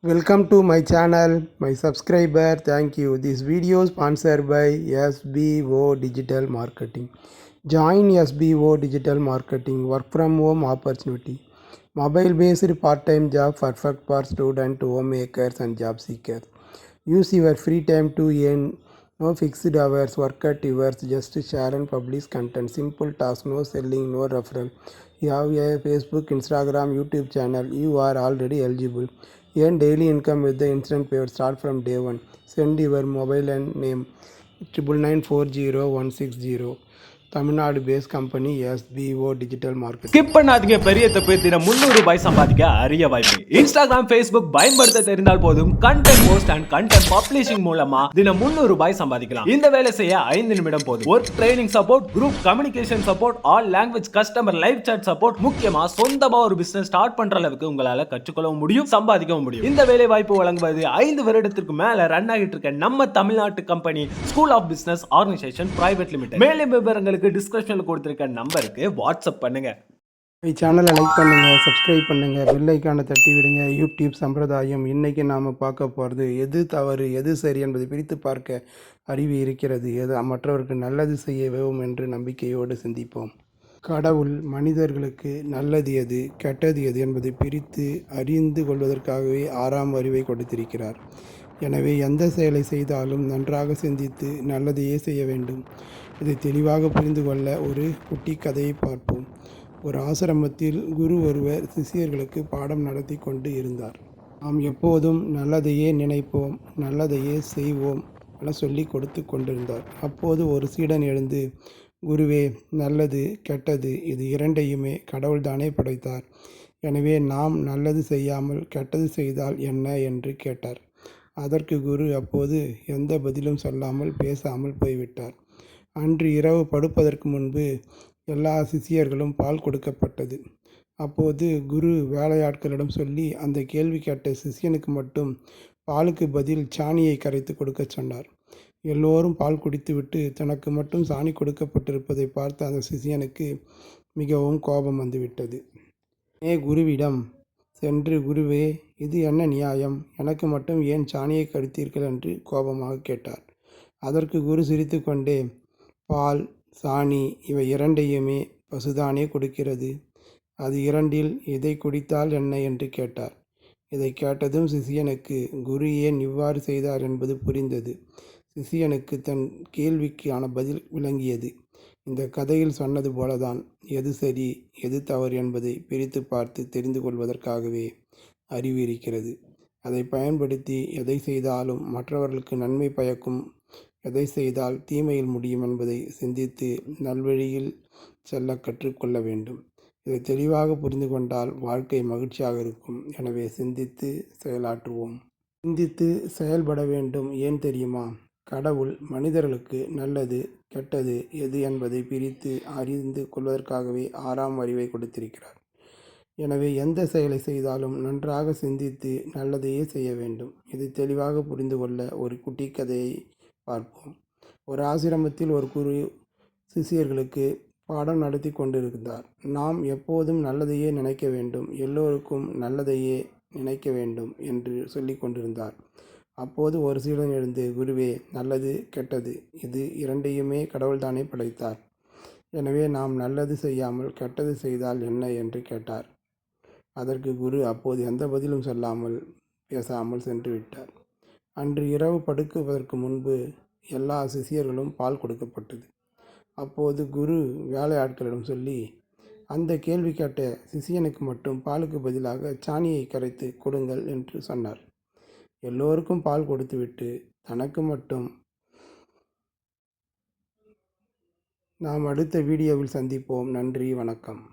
Welcome to my channel, my subscriber. Thank you. This video sponsored by SBO Digital Marketing. Join SBO Digital Marketing work from home opportunity. Mobile based part time job perfect for student, homemakers and job seekers. Use your free time to earn. No fixed hours, work at yours, just share and publish content. Simple task, no selling, no referral. You have a Facebook, Instagram, YouTube channel. You are already eligible. Earn daily income with the instant payout. Start from day one. Send your mobile and name 99940160. Tamil Nadu base company SBO digital marketing. ஸ்கிப் பண்ணாதீங்க, பெரிய தப்பு. தினம் 300 ரூபாய் சம்பாதிக்க அரிய வாய்ப்பு. Instagram, Facebook பயன்படுத்த தெரிந்தால் போதும் content post and content publishing மூலமா தினம் 300 ரூபாய் சம்பாதிக்கலாம். இந்த வேலை செய்ய 5 நிமிடம் போதும். Work training support, group communication support, all language customer live chat support, முக்கியமா சொந்தமா ஒரு பிசினஸ் ஸ்டார்ட் பண்ற அளவுக்கு உங்களால கற்றுக்கொள்ளவும் முடியும், சம்பாதிக்கவும் முடியும். இந்த வேலை வாய்ப்பு வழங்குவது 5 வருடத்திற்கு மேல ரன் ஆகிட்டு இருக்க நம்ம தமிழ்நாட்டு company school of business organisation private limited. மேலும் விவரங்களுக்கு டிஸ்கிரிப்ஷன்ல கொடுத்திருக்க நம்பருக்கு வாட்ஸ்அப் பண்ணுங்க. சேனலை லைக் பண்ணுங்கள், சப்ஸ்கிரைப் பண்ணுங்கள், பெல் ஐக்கானை தட்டி விடுங்க. யூடியூப் சம்பிரதாயம். இன்றைக்கி நாம் பார்க்க போகிறது எது தவறு எது சரி என்பதை பிரித்து பார்க்க அறிவு இருக்கிறது. எது மற்றவருக்கு நல்லது செய்ய வேவும் என்று நம்பிக்கையோடு சிந்திப்போம். கடவுள் மனிதர்களுக்கு நல்லது எது கெட்டது எது என்பதை பிரித்து அறிந்து கொள்வதற்காகவே 6ஆம் அறிவை கொடுத்திருக்கிறார். எனவே எந்த செயலை செய்தாலும் நன்றாக சிந்தித்து நல்லதையே செய்ய வேண்டும். இதை தெளிவாக புரிந்து கொள்ள ஒரு குட்டி கதையை பார்ப்போம். ஒரு ஆசிரமத்தில் குரு ஒருவர் சிஷியர்களுக்கு பாடம் நடத்தி கொண்டு இருந்தார். நாம் எப்போதும் நல்லதையே நினைப்போம், நல்லதையே செய்வோம் என சொல்லி கொடுத்து கொண்டிருந்தார். அப்போது ஒரு சீடன் எழுந்து, குருவே, நல்லது கெட்டது இது இரண்டையுமே கடவுள்தானே படைத்தார். எனவே நாம் நல்லது செய்யாமல் கெட்டது செய்தால் என்ன என்று கேட்டார். அதற்கு குரு அப்போது எந்த பதிலும் சொல்லாமல் பேசாமல் போய்விட்டார். அன்று இரவு படுப்பதற்கு முன்பு எல்லா சிஷியர்களும் பால் கொடுக்கப்பட்டது. அப்போது குரு வேலையாட்களிடம் சொல்லி அந்த கேள்வி கேட்ட சிஷியனுக்கு மட்டும் பாலுக்கு பதில் சாணியை கரைத்து கொடுக்க சொன்னார். எல்லோரும் பால் குடித்துவிட்டு தனக்கு மட்டும் சாணி கொடுக்கப்பட்டிருப்பதை பார்த்த அந்த சிஷியனுக்கு மிகவும் கோபம் வந்துவிட்டது. குருவிடம் சென்று, குருவே, இது என்ன நியாயம்? எனக்கு மட்டும் ஏன் சாணியை கடித்தீர்கள் என்று கோபமாக கேட்டார். அதற்கு குரு சிரித்து கொண்டே, பால், சாணி இவை இரண்டையுமே பசுதானே கொடுக்கிறது. அது இரண்டில் எதை குடித்தால் என்ன என்று கேட்டார். இதை கேட்டதும் சிஷியனுக்கு குரு ஏன் இவ்வாறு செய்தார் என்பது புரிந்தது. சிஷியனுக்கு தன் கேள்விக்கான பதில் விளங்கியது. இந்த கதையில் சொன்னது போலதான் எது சரி எது தவறு என்பதை பிரித்து பார்த்து தெரிந்து கொள்வதற்காகவே அறிவு இருக்கிறது. அதை பயன்படுத்தி எதை செய்தாலும் மற்றவர்களுக்கு நன்மை பயக்கும், எதை செய்தால் தீமையில் முடியும் என்பதை சிந்தித்து நல்வழியில் செல்ல கற்றுக்கொள்ள வேண்டும். இதை தெளிவாக புரிந்து கொண்டால் வாழ்க்கை மகிழ்ச்சியாக இருக்கும். எனவே சிந்தித்து செயலாற்றுவோம். சிந்தித்து செயல்பட வேண்டும். ஏன் தெரியுமா? கடவுள் மனிதர்களுக்கு நல்லது கெட்டது எது என்பதை பிரித்து அறிந்து கொள்வதற்காகவே 6ஆம் அறிவை கொடுத்திருக்கிறார். எனவே எந்த செயலை செய்தாலும் நன்றாக சிந்தித்து நல்லதையே செய்ய வேண்டும். இதை தெளிவாக புரிந்து கொள்ள ஒரு குட்டி கதையை பார்ப்போம். ஒரு ஆசிரமத்தில் ஒரு குரு சிஷியர்களுக்கு பாடம் நடத்தி கொண்டிருந்தார். நாம் எப்போதும் நல்லதையே நினைக்க வேண்டும், எல்லோருக்கும் நல்லதையே நினைக்க வேண்டும் என்று சொல்லி கொண்டிருந்தார். அப்போது ஒரு சீடன் எழுந்து, குருவே, நல்லது கெட்டது இது இரண்டையுமே கடவுள்தானே படைத்தார். எனவே நாம் நல்லது செய்யாமல் கெட்டது செய்தால் என்ன என்று கேட்டார். அதற்கு குரு அப்போது எந்த பதிலும் சொல்லாமல் பேசாமல் சென்று விட்டார். அன்று இரவு படுக்குவதற்கு முன்பு எல்லா சிஷியர்களும் பால் கொடுக்கப்பட்டது. அப்போது குரு வேலையாட்களிடம் சொல்லி அந்த கேள்வி கேட்ட சிஷியனுக்கு மட்டும் பாலுக்கு பதிலாக சாணியை கரைத்து கொடுங்கள் என்று சொன்னார். எல்லோருக்கும் பால் கொடுத்துவிட்டு தனக்கு மட்டும். நாம் அடுத்த வீடியோவில் சந்திப்போம். நன்றி, வணக்கம்.